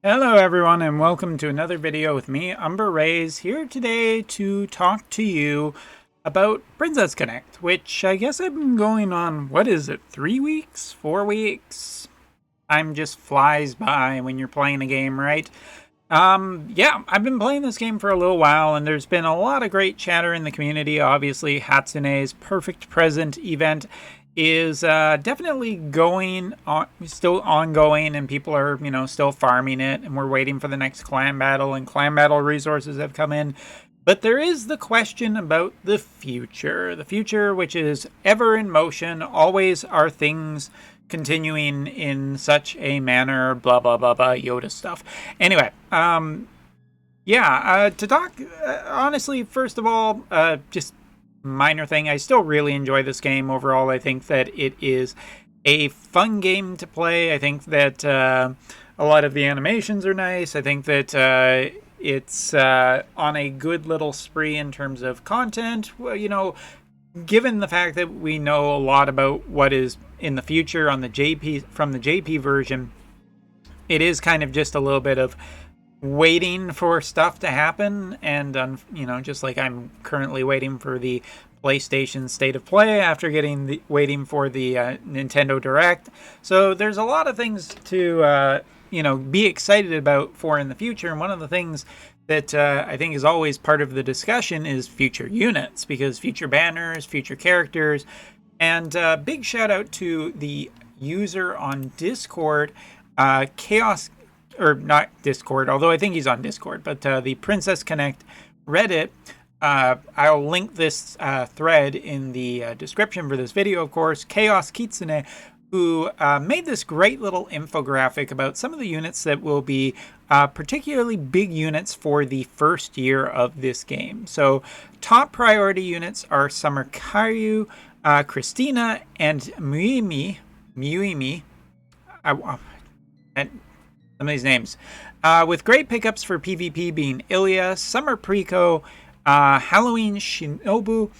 Hello everyone and welcome to another video with me, Umber Rays, here today to talk to you about Princess Connect, which I guess I've been going on, 3 weeks? 4 weeks? Time just flies by when you're playing a game, right? Yeah, I've been playing this game for a little while and there's been a lot of great chatter in the community. Obviously, Hatsune's Perfect Present event is definitely going on, still ongoing, and people are, still farming it, and we're waiting for the next clan battle, and clan battle resources have come in. But there is the question about the future which is ever in motion. Always are things continuing in such a manner, blah blah blah blah, Yoda stuff. Anyway, to talk honestly, first of all, just minor thing, I still really enjoy this game overall. I think that it is a fun game to play. I think that a lot of the animations are nice. I think that it's on a good little spree in terms of content. Well, given the fact that we know a lot about what is in the future on the JP from the JP version, it is kind of just a little bit of waiting for stuff to happen, and just like I'm currently waiting for the PlayStation State of Play after waiting for the Nintendo Direct. So there's a lot of things to be excited about for in the future, and one of the things that I think is always part of the discussion is future units, because future banners, future characters, and big shout out to the user on Discord, Chaos, or not Discord, although I think he's on Discord, but the Princess Connect Reddit. I'll link this thread in the description for this video, of course. Chaos Kitsune, who made this great little infographic about some of the units that will be particularly big units for the first year of this game. So top priority units are Summer Kyoryu, Christina, and Muimi. Some of these names. With great pickups for PvP being Ilya, Summer Priko, Halloween Shinobu,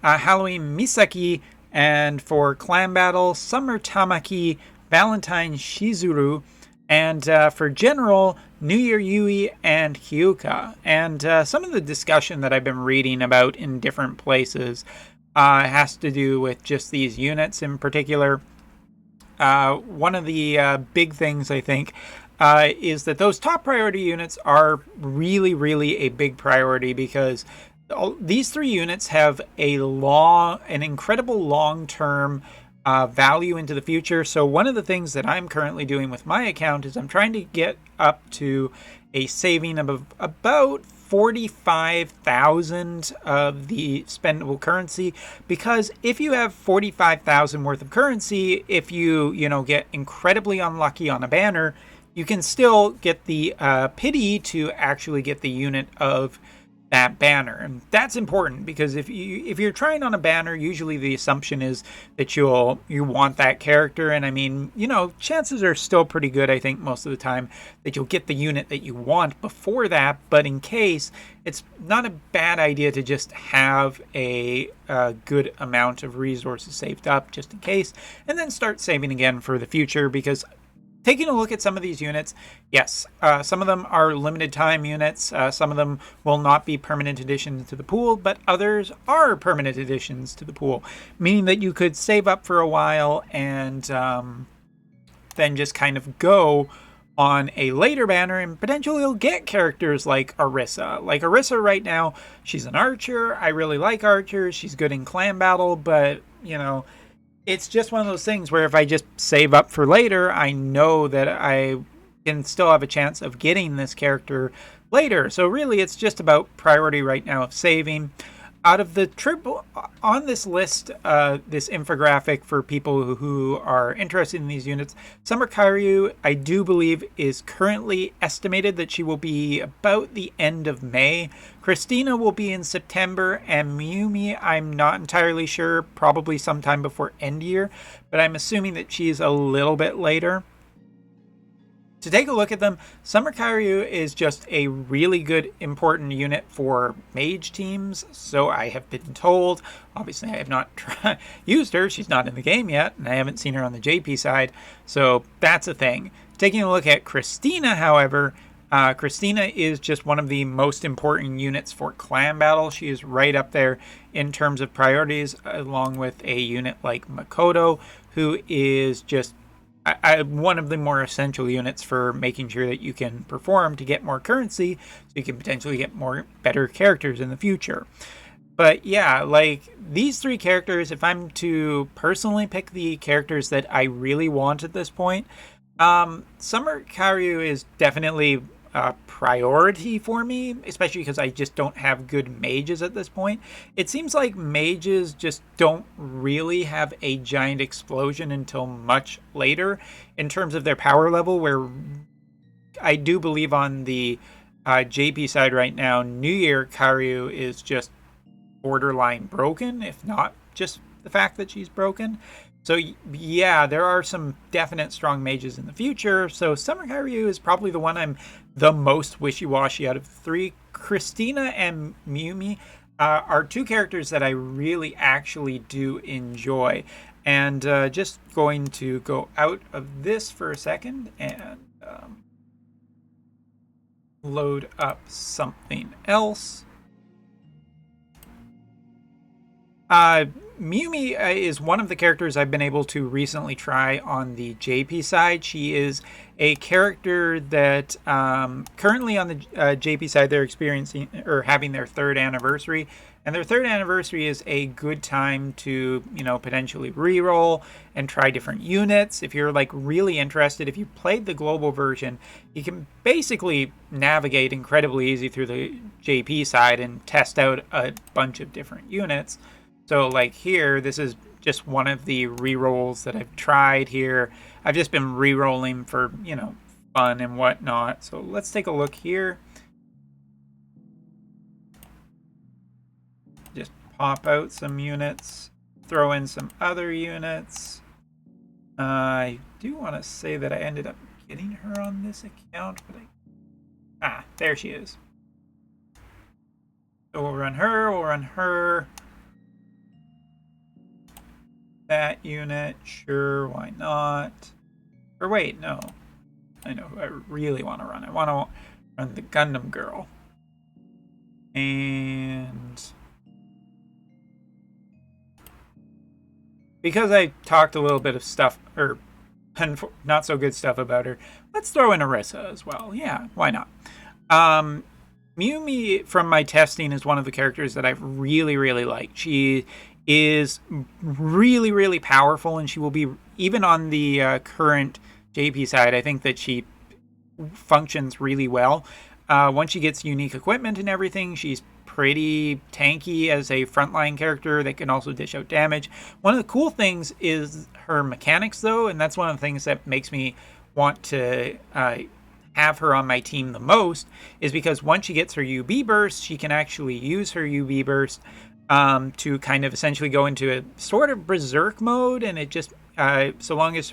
Halloween Misaki, and for clan battle, Summer Tamaki, Valentine Shizuru, and for general, New Year Yui and Hyuka. And some of the discussion that I've been reading about in different places has to do with just these units in particular. One of the big things, I think, is that those top priority units are really, really a big priority, because these three units have an incredible long-term value into the future. So one of the things that I'm currently doing with my account is I'm trying to get up to a saving of about 45,000 of the spendable currency, because if you have 45,000 worth of currency, if you get incredibly unlucky on a banner, you can still get the pity to actually get the unit of that banner. And that's important, because if you're trying on a banner, usually the assumption is that you want that character, and I mean, chances are still pretty good, I think, most of the time, that you'll get the unit that you want before that. But in case, it's not a bad idea to just have a good amount of resources saved up just in case, and then start saving again for the future. Because taking a look at some of these units, yes, some of them are limited time units. Some of them will not be permanent additions to the pool, but others are permanent additions to the pool, meaning that you could save up for a while and then just kind of go on a later banner, and potentially you'll get characters like Orisa. Like Orisa right now, she's an archer. I really like archers. She's good in clan battle, but, it's just one of those things where if I just save up for later, I know that I can still have a chance of getting this character later. So really, it's just about priority right now of saving. Out of the triple on this list, this infographic for people who are interested in these units, Summer Kyoryu, I do believe, is currently estimated that she will be about the end of May. Christina will be in September, and Miumi, I'm not entirely sure, probably sometime before end year, but I'm assuming that she's a little bit later. To take a look at them, Summer Kyoryu is just a really good, important unit for mage teams, so I have been told. Obviously, I have not used her. She's not in the game yet, and I haven't seen her on the JP side, so that's a thing. Taking a look at Christina, however, Christina is just one of the most important units for clan battle. She is right up there in terms of priorities, along with a unit like Makoto, who is just one of the more essential units for making sure that you can perform to get more currency, so you can potentially get better characters in the future. But yeah, like these three characters, if I'm to personally pick the characters that I really want at this point, Summer Karyu is definitely a priority for me, especially because I just don't have good mages at this point. It seems like mages just don't really have a giant explosion until much later in terms of their power level, where I do believe on the JP side right now, New Year Karyu is just borderline broken, if not just the fact that she's broken. So yeah, there are some definite strong mages in the future. So Summer Karyu is probably the one I'm the most wishy-washy out of the three. Christina and Miyumi are two characters that I really actually do enjoy. And just going to go out of this for a second and load up something else. Miyumi is one of the characters I've been able to recently try on the JP side. She is a character that currently on the JP side they're experiencing or having their 3rd anniversary, and their 3rd anniversary is a good time to, you know, potentially reroll and try different units. If you're like really interested, if you played the global version, you can basically navigate incredibly easy through the JP side and test out a bunch of different units. So like here, this is just one of the rerolls that I've tried here. I've just been rerolling for, you know, fun and whatnot. So let's take a look here. Just pop out some units, throw in some other units. I do want to say that I ended up getting her on this account, but there she is. So we'll run her. That unit, sure, why not? Or wait, no. I know who I really want to run. I want to run the Gundam Girl. And because I talked a little bit of stuff, or not so good stuff about her, let's throw in Arisa as well. Yeah, why not? Miyumi, from my testing, is one of the characters that I've really, really liked. She is really, really powerful, and she will be, even on the current JP side, I think that she functions really well. Once she gets unique equipment and everything, she's pretty tanky as a frontline character that can also dish out damage. One of the cool things is her mechanics, though, and that's one of the things that makes me want to have her on my team the most, is because once she gets her UB burst, she can actually use her UB burst to kind of essentially go into a sort of berserk mode, and it just so long as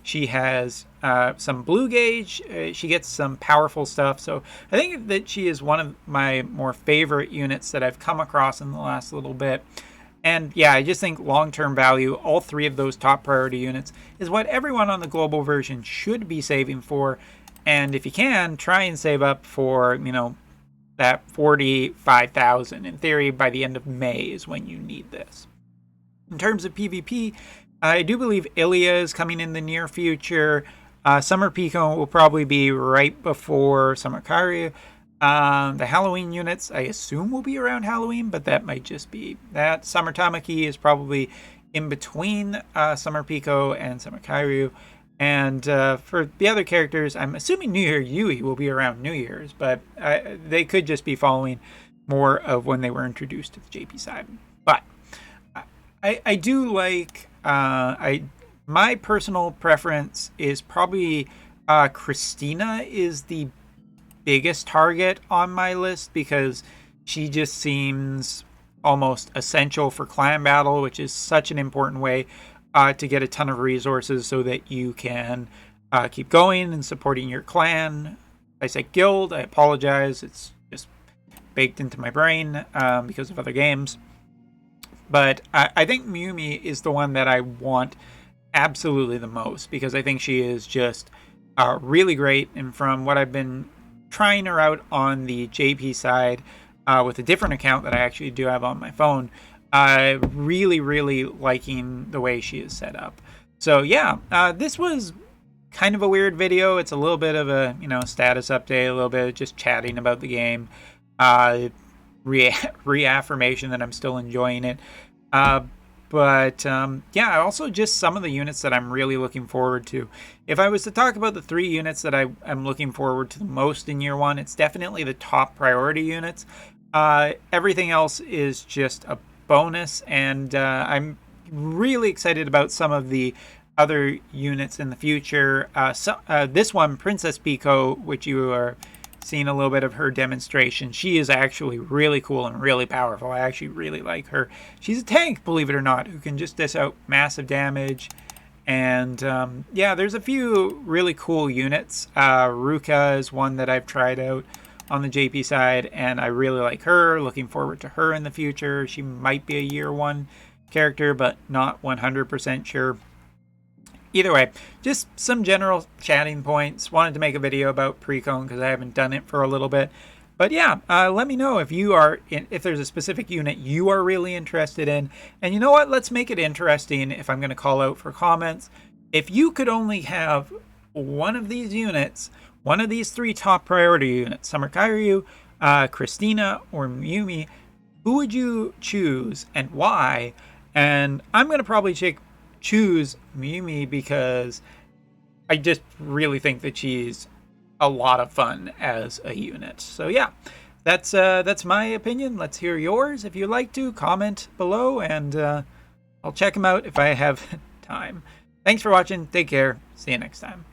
she has some blue gauge, she gets some powerful stuff. So I think that she is one of my more favorite units that I've come across in the last little bit. And yeah, I just think long-term value, all three of those top priority units, is what everyone on the global version should be saving for. And if you can, try and save up for, you know, that 45,000. In theory, by the end of May is when you need this. In terms of PvP, I do believe Ilya is coming in the near future. Summer Pico will probably be right before Summer Karyu. The Halloween units, I assume, will be around Halloween, but that might just be that. Summer Tamaki is probably in between Summer Pico and Summer Karyu. And for the other characters, I'm assuming New Year Yui will be around New Year's, but they could just be following more of when they were introduced to the JP side. But I do like, my personal preference is probably Christina is the biggest target on my list, because she just seems almost essential for clan battle, which is such an important way to get a ton of resources so that you can keep going and supporting your clan. I say guild, I apologize. It's just baked into my brain because of other games. But I think Miyumi is the one that I want absolutely the most, because I think she is just really great. And from what I've been trying her out on the JP side with a different account that I actually do have on my phone, really, really liking the way she is set up. So yeah, this was kind of a weird video. It's a little bit of a, status update, a little bit of just chatting about the game, reaffirmation that I'm still enjoying it. But yeah, also just some of the units that I'm really looking forward to. If I was to talk about the 3 units that I'm looking forward to the most in year 1, it's definitely the top priority units. Everything else is just a bonus, and I'm really excited about some of the other units in the future. This one, Princess Pico, which you are seeing a little bit of her demonstration, she is actually really cool and really powerful. I actually really like her. She's a tank, believe it or not, who can just dish out massive damage. And yeah, there's a few really cool units. Ruka is one that I've tried out on the JP side, and I really like her. Looking forward to her in the future. She might be a year 1 character, but not 100% sure. Either way, just some general chatting points. Wanted to make a video about Precon because I haven't done it for a little bit. But yeah, let me know if if there's a specific unit you are really interested in. And you know what? Let's make it interesting if I'm going to call out for comments. If you could only have one of these units, one of these 3 top priority units, Summer Kairyu, Christina, or Mayumi, who would you choose and why? And I'm going to probably choose Mayumi because I just really think that she's a lot of fun as a unit. So yeah, that's my opinion. Let's hear yours. If you'd like to, comment below, and I'll check them out if I have time. Thanks for watching. Take care. See you next time.